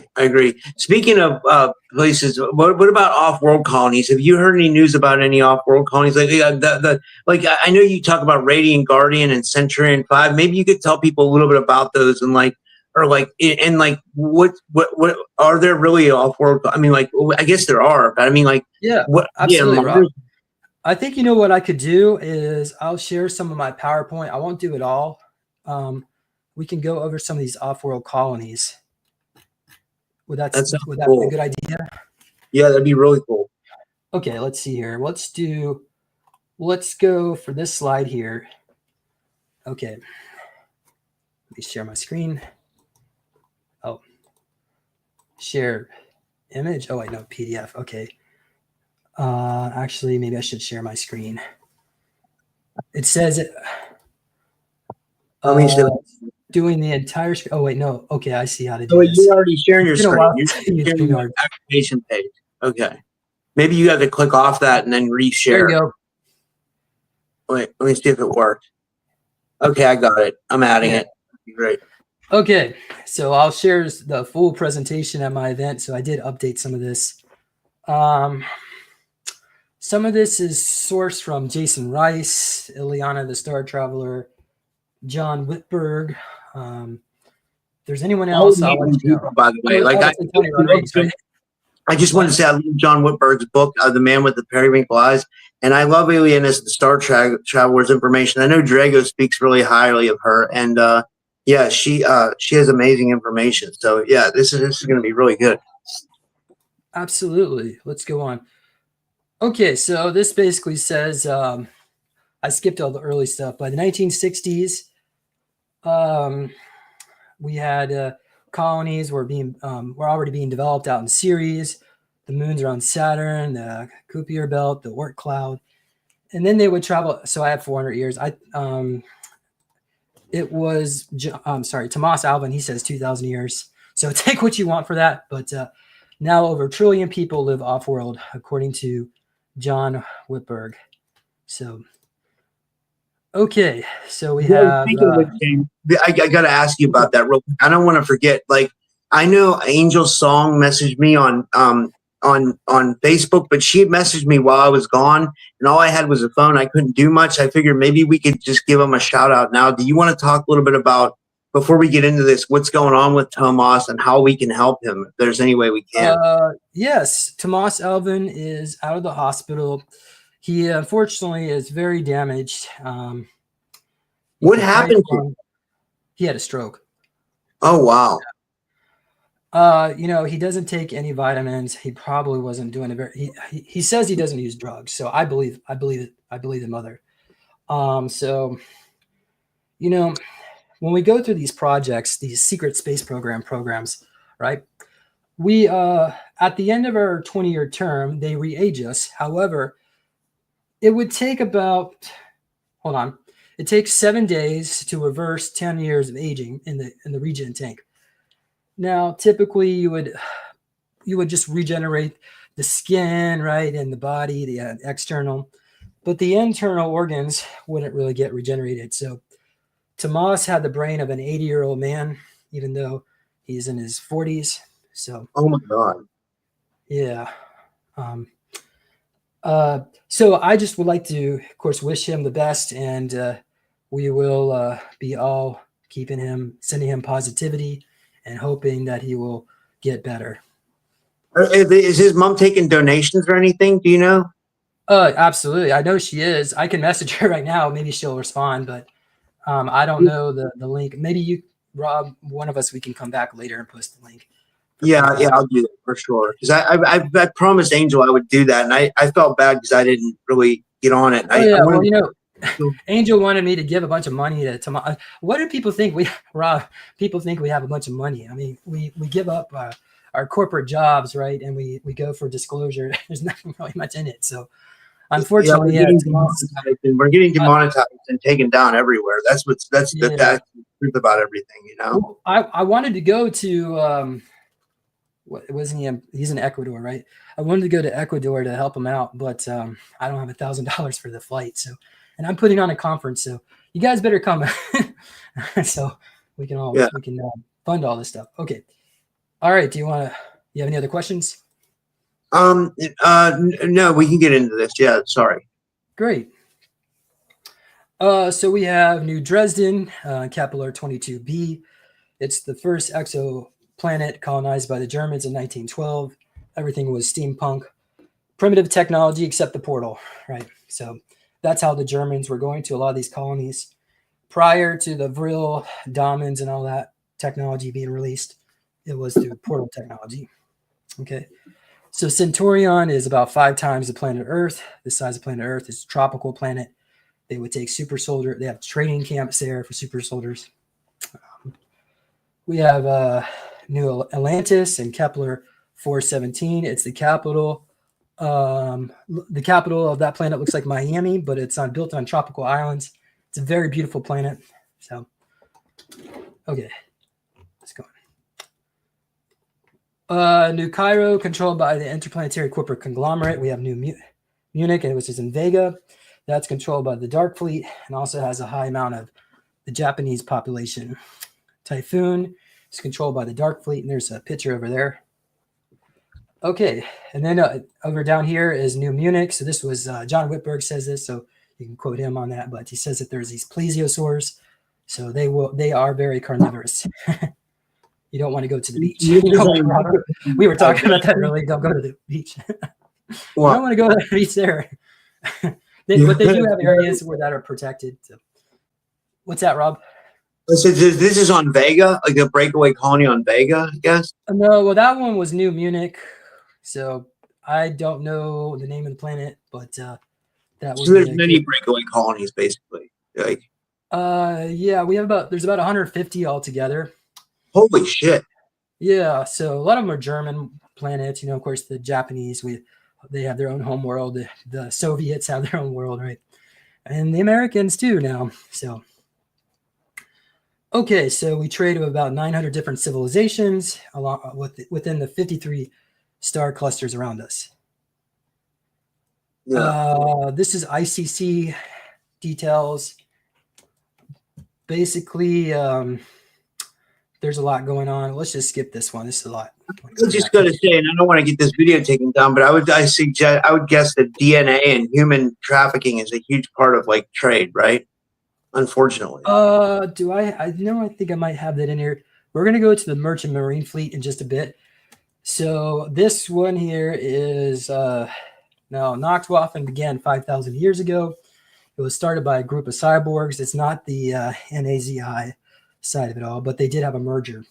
S1: Speaking of places, what about off-world colonies? Have you heard any news about any off-world colonies? Like like I know you talk about Radiant Guardian and Centurion 5. Maybe you could tell people a little bit about those and like, or like, and like, what are there really off-world? I mean, like, I guess there are, but I mean, like,
S2: Yeah,
S1: what?
S2: absolutely,
S1: Yeah,
S2: Rob. I think what I could do is I'll share some of my PowerPoint. I won't do it all. We can go over some of these off-world colonies. Would that be a good idea?
S1: Yeah, that'd be really cool.
S2: Okay, let's see here. Let's go for this slide here. Okay. Let me share my screen. Oh, share image. Oh, wait, no, PDF. Okay. Actually, maybe I should share my screen. It says it. Doing the entire screen. Oh, wait, no. Okay, I see how to do this.
S1: You're already sharing your screen. You're sharing your application page. Okay. Maybe you have to click off that and then reshare.
S2: There you go.
S1: Wait, let me see if it worked. Okay, I got it. I'm adding it. Great.
S2: Okay, so I'll share the full presentation at my event. So I did update some of this. Some of this is sourced from Jason Rice, Ileana the Star Traveler, John Whitberg. There's anyone else? I'll let you know.
S1: By the way, I just want to say I love John Whitberg's book, The Man with the Periwinkle Eyes, and I love Ileana the Star Traveler's information. I know Drago speaks really highly of her, and yeah, she has amazing information. So yeah, this is going to be really good.
S2: Absolutely. Let's go on. Okay, so this basically says I skipped all the early stuff. By the 1960s, we had colonies were already being developed out in Ceres, the moons around Saturn, the Kuiper belt, the Oort cloud. and then they would travel. So I have 400 years. It was, I'm sorry, Tomas Alvin, he says 2,000 years. So take what you want for that. But now over 1 trillion people live off-world, according to John Whitberg. So, okay. So we have...
S1: speaking of which, James, I got to ask you about that real quick. I don't want to forget. Like, I know Angel Song messaged me on Facebook, but she had messaged me while I was gone, and all I had was a phone. I couldn't do much. I figured maybe we could just give him a shout out now. Do you want to talk a little bit about, before we get into this, what's going on with Tomas and how we can help him if there's any way we can?
S2: Yes, Tomas Alvin is out of the hospital. He unfortunately is very damaged.
S1: What happened to him?
S2: He had a stroke.
S1: Oh, wow.
S2: You know, he doesn't take any vitamins. He probably wasn't doing it very. He says he doesn't use drugs, so I believe it. I believe the mother. So, you know, when we go through these projects, these secret space programs, right? We at the end of our 20-year term, they re-age us. However, it would take about, hold on, it takes 7 days to reverse 10 years of aging in the regen tank. Now, typically, you would just regenerate the skin, right, and the body, the external, but the internal organs wouldn't really get regenerated. So, Tomas had the brain of an 80-year-old man, even though he's in his 40s. So,
S1: oh my God,
S2: yeah. So I just would like to, of course, wish him the best, and we will be all sending him positivity, and hoping that he will get better.
S1: Is his mom taking donations or anything? Do you know?
S2: Absolutely. I know she is. I can message her right now. Maybe she'll respond, but I don't know the link. Maybe you, Rob, one of us, we can come back later and post the link.
S1: Yeah, I'll do that for sure. Because I promised Angel I would do that, and I felt bad because I didn't really get on it.
S2: Well, you know, Angel wanted me to give a bunch of money to Tomas. What do people think Rob? People think we have a bunch of money. I mean, we give up our corporate jobs, right? And we go for disclosure. There's nothing really much in it. So, unfortunately,
S1: we're getting demonetized and taken down everywhere. That's the truth about everything, you know.
S2: Well, I wanted to go to what wasn't he? He's in Ecuador, right? I wanted to go to Ecuador to help him out, but I don't have $1,000 for the flight. So, and I'm putting on a conference, so you guys better come. So we can fund all this stuff. Okay. All right. You have any other questions?
S1: No, we can get into this. Yeah. Sorry.
S2: Great. So we have New Dresden, Kepler 22b. It's the first exoplanet colonized by the Germans in 1912. Everything was steampunk, primitive technology except the portal, right? So that's how the Germans were going to a lot of these colonies prior to the Vril, Domins, and all that technology being released. It was through portal technology. Okay. So Centaurion is about 5 times the planet Earth. The size of planet Earth. It's a tropical planet. They would take super soldier. They have training camps there for super soldiers. We have New Atlantis and Kepler 417. It's the capital. The capital of that planet looks like Miami, but it's built on tropical islands. It's a very beautiful planet. So, okay, let's go on. New Cairo, controlled by the Interplanetary Corporate Conglomerate. We have New Munich, which is in Vega. That's controlled by the Dark Fleet and also has a high amount of the Japanese population. Typhoon is controlled by the Dark Fleet, and there's a picture over there. Okay, and then over down here is New Munich. So this was John Whitberg says this, so you can quote him on that. But he says that there's these plesiosaurs, so they are very carnivorous. You don't want to go to the beach. We were talking about that earlier. Don't go to the beach. You don't want to go to the beach there. But they do have areas that are protected. So. What's that, Rob?
S1: So this is on Vega, like a breakaway colony on Vega, I guess?
S2: No, well, that one was New Munich. So I don't know the name of the planet, but that was.
S1: So there's many breakaway colonies, basically. Like,
S2: yeah, there's about 150 altogether.
S1: Holy shit!
S2: Yeah, so a lot of them are German planets. You know, of course, the Japanese. they have their own home world. The Soviets have their own world, right? And the Americans too now. So, okay, so we trade with about 900 different civilizations within the 53 star clusters around us.
S1: Yeah.
S2: This is ICC details. Basically, there's a lot going on. Let's just skip this one. This is a lot.
S1: I was just going to say, and I don't want to get this video taken down, but I would guess that DNA and human trafficking is a huge part of like trade, right? Unfortunately.
S2: Do I know, I think I might have that in here. We're going to go to the merchant marine fleet in just a bit. So this one here is now knocked off and began 5,000 years ago. It was started by a group of cyborgs. It's not the NAZI side of it all, but they did have a merger.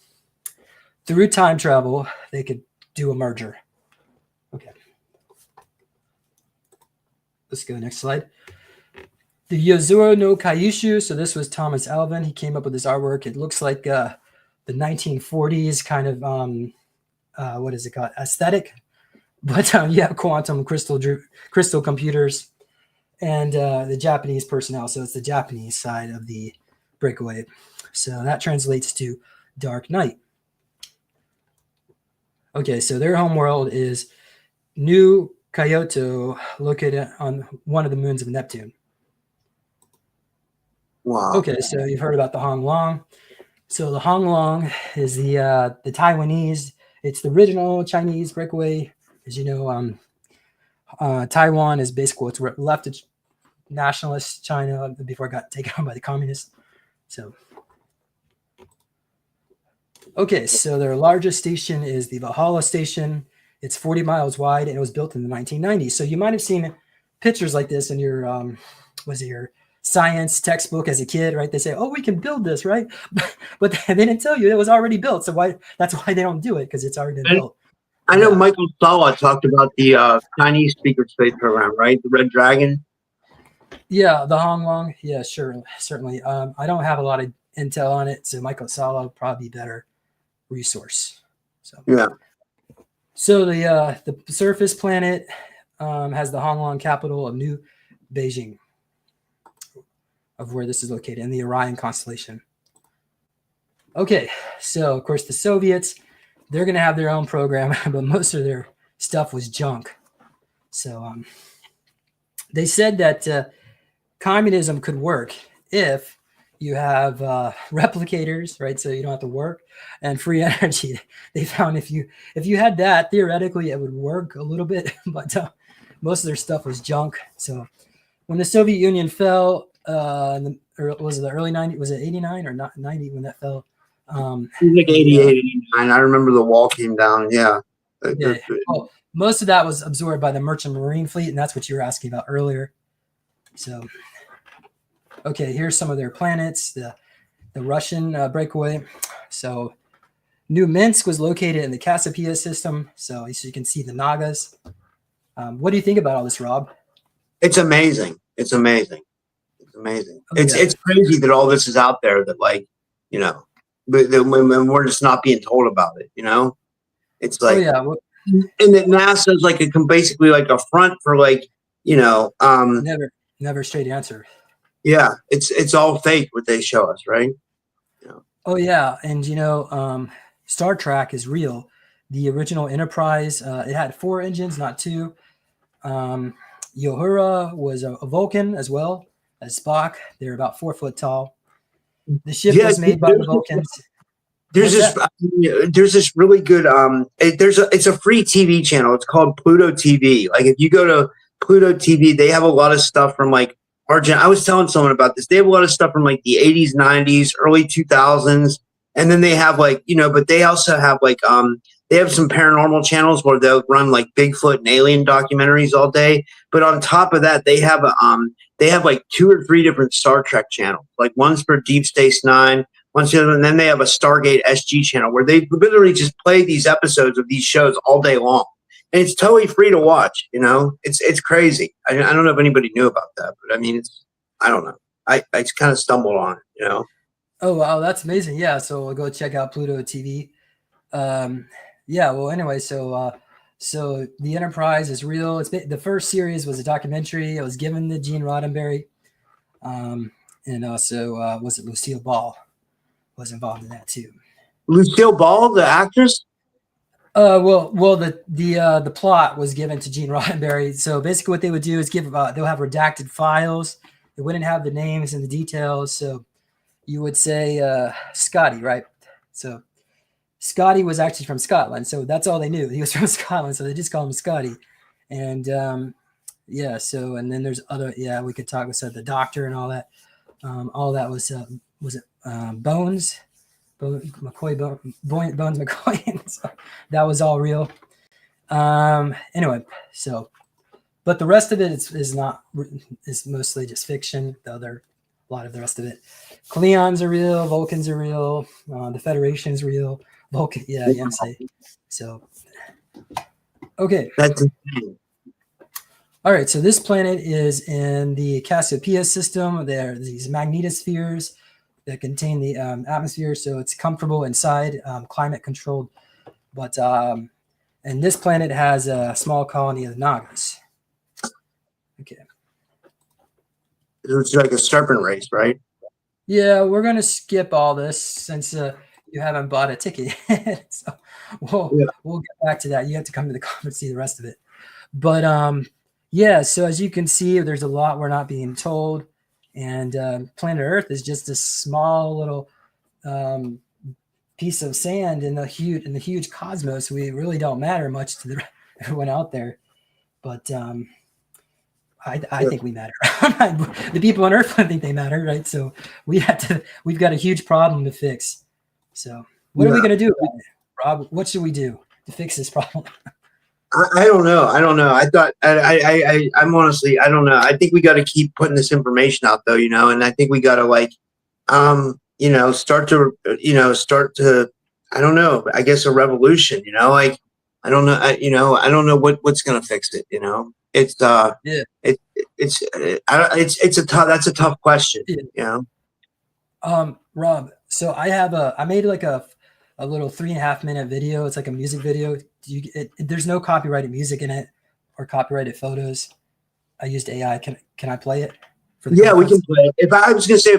S2: Through time travel, they could do a merger. Okay. Let's go next slide. The Yozuro no Kaishu. So this was Thomas Alvin. He came up with this artwork. It looks like the 1940s kind of, what is it called? Aesthetic. But you have quantum crystal computers and the Japanese personnel. So it's the Japanese side of the Breakaway. So that translates to Dark Knight. Okay, so their home world is New Kyoto, located on one of the moons of Neptune.
S1: Wow.
S2: Okay, so you've heard about the Hong Long. So the Hong Long is the Taiwanese. It's the original Chinese Breakaway. As you know, Taiwan is basically what's left of nationalist China before it got taken on by the communists. So, okay, so their largest station is the Valhalla Station. It's 40 miles wide, and it was built in the 1990s. So you might have seen pictures like this in your, your science textbook as a kid, right? They say, oh, we can build this, right? But they didn't tell you it was already built. So that's why they don't do it, because it's already been built.
S1: I know Michael Sala talked about the Chinese secret space program, right? The Red Dragon.
S2: Yeah, the Hong Long. Yeah, sure, certainly. I don't have a lot of intel on it, so Michael Sala would probably be better resource. So
S1: yeah.
S2: So the surface planet has the Hong Long capital of New Beijing, of where this is located, in the Orion constellation. Okay, so of course the Soviets, they're going to have their own program, but most of their stuff was junk. So they said that communism could work if you have replicators, right? So you don't have to work, and free energy. They found if you had that, theoretically it would work a little bit, but most of their stuff was junk. So when the Soviet Union fell, was it the early 90s? Was it 89 or not 90 when that fell?
S1: It was like 88, 89. I remember the wall came down. Yeah.
S2: Yeah. Well, most of that was absorbed by the merchant marine fleet, and that's what you were asking about earlier. So, okay, here's some of their planets. The Russian Breakaway. So, New Minsk was located in the Cassiopeia system. So you can see the Nagas. What do you think about all this, Rob?
S1: It's amazing. It's amazing. It's amazing.
S2: Oh, yeah.
S1: It's crazy that all this is out there. That but when we're just not being told about it. It's like,
S2: oh yeah. Well,
S1: and that NASA is like basically like a front for
S2: never straight answer.
S1: Yeah, it's all fake what they show us, right?
S2: Oh yeah, and Star Trek is real. The original Enterprise, it had 4 engines, not 2. Uhura was a Vulcan as well as Spock. They're about 4 foot tall. The ship was made by the Vulcans.
S1: There's this really good it's a free TV channel. It's called Pluto TV. Like if you go to Pluto TV, they have a lot of stuff from like Argent. I was telling someone about this. They have a lot of stuff from like the 80s, 90s, early 2000s, and then they have but they also have they have some paranormal channels where they'll run like Bigfoot and alien documentaries all day. But on top of that, they have like 2 or 3 different Star Trek channels. Like one's for Deep Space Nine, one's the other, and then they have a Stargate SG channel where they literally just play these episodes of these shows all day long, and it's totally free to watch. It's crazy. I don't know if anybody knew about that, but I mean, I don't know. I just kind of stumbled on it.
S2: Oh wow, that's amazing. Yeah, so we'll go check out Pluto TV. Yeah, well, anyway, so So the Enterprise is real. The first series was a documentary. It was given to Gene Roddenberry, and also was it Lucille Ball was involved in that too.
S1: Lucille Ball, the actress.
S2: Well, the plot was given to Gene Roddenberry. So basically, what they would do is they'll have redacted files. They wouldn't have the names and the details. So you would say Scotty, right? So Scotty was actually from Scotland, so that's all they knew. He was from Scotland, so they just called him Scotty. And yeah, so and then there's other, yeah, we could talk with the doctor and all that. All that was it Bones McCoy, Bones McCoy. So that was all real. Anyway, so but the rest of it is mostly just fiction. A lot of the rest of it, Cleons are real, Vulcans are real, the Federation's real. Vulcan, yeah, say. So, okay.
S1: That's insane.
S2: All right, so this planet is in the Cassiopeia system. There are these magnetospheres that contain the atmosphere, so it's comfortable inside, climate controlled. But and this planet has a small colony of Nagas. Okay.
S1: It's like a serpent race, right?
S2: Yeah, we're gonna skip all this since you haven't bought a ticket yet. So we'll get back to that. You have to come to the conference to see the rest of it. But yeah, so as you can see, there's a lot we're not being told. And planet Earth is just a small little piece of sand in the huge cosmos. We really don't matter much to everyone out there. But I think we matter. The people on Earth think they matter, right? So we've got a huge problem to fix. So what are we going to do about it, Rob? What should we do to fix this problem?
S1: I don't know. I thought I'm honestly, I don't know. I think we got to keep putting this information out though, and I think we got to start to, I don't know, I guess a revolution, I don't know. I don't know what's going to fix it. It's that's a tough question.
S2: Yeah. Rob, so I made like a little 3.5-minute video. It's like a music video. There's no copyrighted music in it or copyrighted photos. I used AI. Can I play it?
S1: Yeah, we can play it. If I was going to say,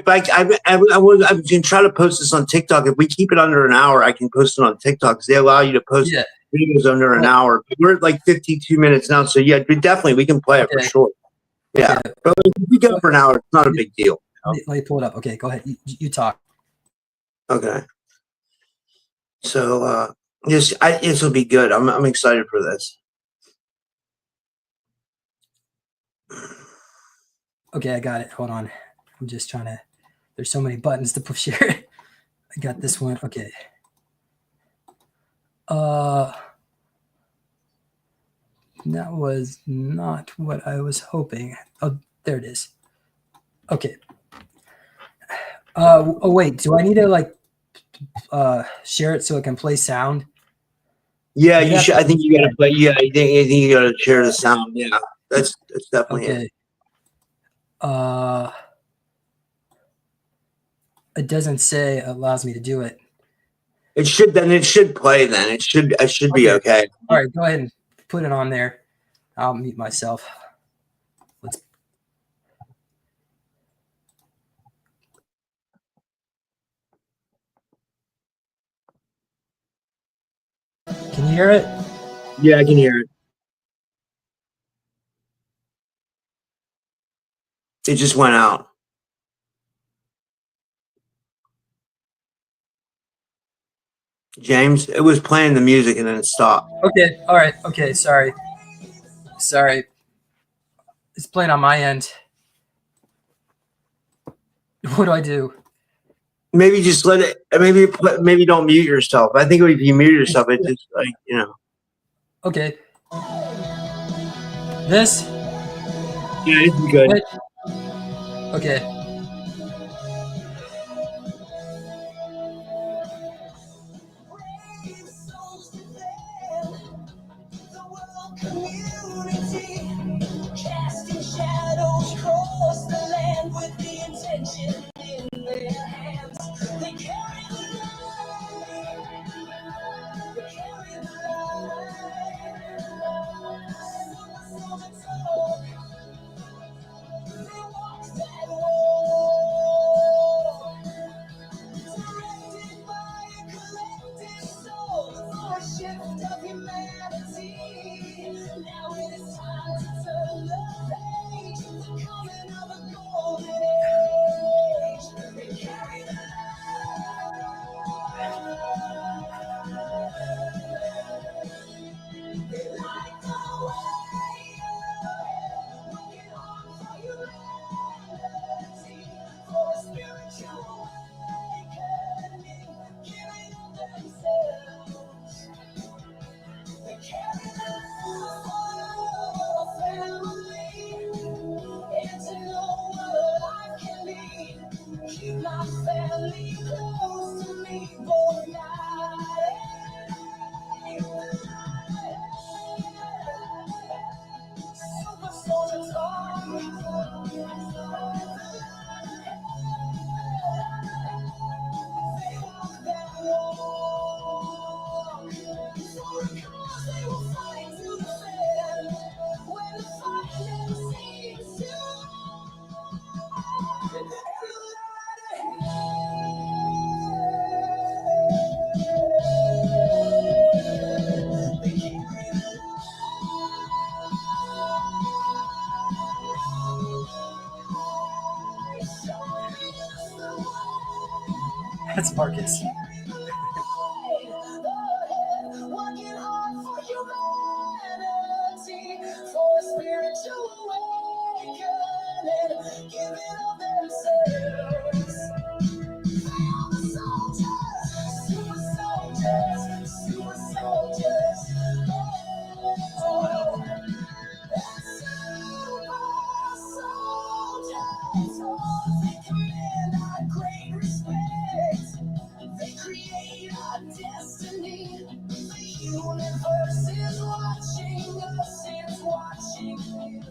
S1: I was going to try to post this on TikTok. If we keep it under an hour, I can post it on TikTok because they allow you to post videos under an hour. But we're at like 52 minutes now. So yeah, we can play it for sure. Yeah. Okay. But if we go for an hour, it's not a big deal.
S2: Let me pull it up. Okay, go ahead. You talk.
S1: Okay. So this will be good. I'm excited for this.
S2: Okay, I got it. Hold on. I'm just trying to. There's so many buttons to push here. I got this one. Okay. That was not what I was hoping. Oh, there it is. Okay. Oh wait, do I need to like share it so it can play sound?
S1: Yeah, you should. I think you got to play. Yeah, I think you got to share the sound. Yeah, that's definitely
S2: okay. It doesn't say it allows me to do it.
S1: It should play then. It should be okay.
S2: All right, go ahead and put it on there. I'll mute myself. Can you hear it?
S1: Yeah, I can hear it. It just went out. James, it was playing the music and then it stopped.
S2: Okay. All right. Okay. Sorry. It's playing on my end. What do I do? Maybe
S1: just let it. Maybe don't mute yourself. I think if you mute yourself, it just
S2: Okay. This.
S1: Yeah, it's good.
S2: Okay. That's Marcus.
S3: They create our destiny. The universe is watching us, it's watching you.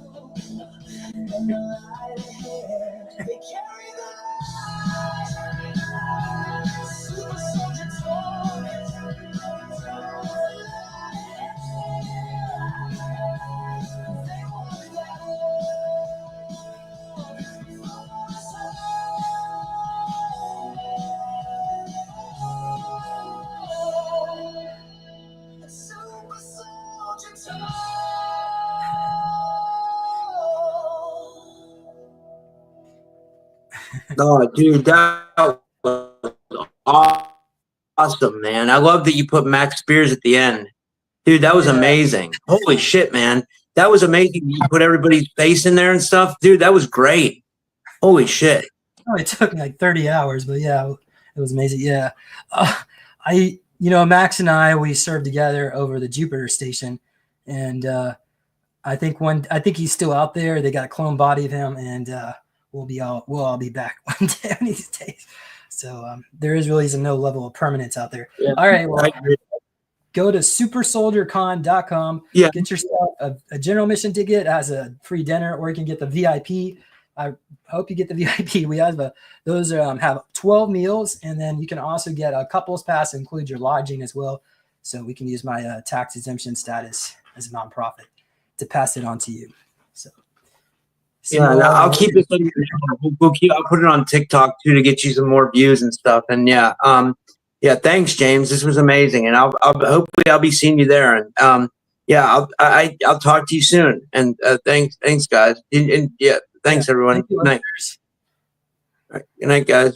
S3: And the light ahead, they carry the light. Super soldier talk. They want that super soldier talk.
S1: No, dude, that was awesome, man. I love that you put Max Spears at the end. Dude, that was amazing. Holy shit, man. That was amazing. You put everybody's face in there and stuff. Dude, that was great. Holy shit.
S2: Oh, it took me like 30 hours, but yeah, it was amazing. Yeah. Max and I, we served together over the Jupiter station. And I think he's still out there. They got a clone body of him, and we'll all be back one day one of these days. So there is really no level of permanence out there.
S1: Yeah.
S2: All right. Well, go to supersoldiercon.com.
S1: Yeah.
S2: Get yourself a general mission ticket as a free dinner, or you can get the VIP. I hope you get the VIP. We have those have 12 meals, and then you can also get a couples pass that includes your lodging as well. So we can use my tax exemption status as a nonprofit to pass it on to you. So
S1: yeah, I'll keep this on your channel. I'll put it on TikTok too to get you some more views and stuff. And yeah, thanks, James. This was amazing, and I'll hopefully I'll be seeing you there. And I'll talk to you soon. And thanks, guys. And yeah, thanks everyone.
S2: Thank you,
S1: Good night. All right, good night, guys.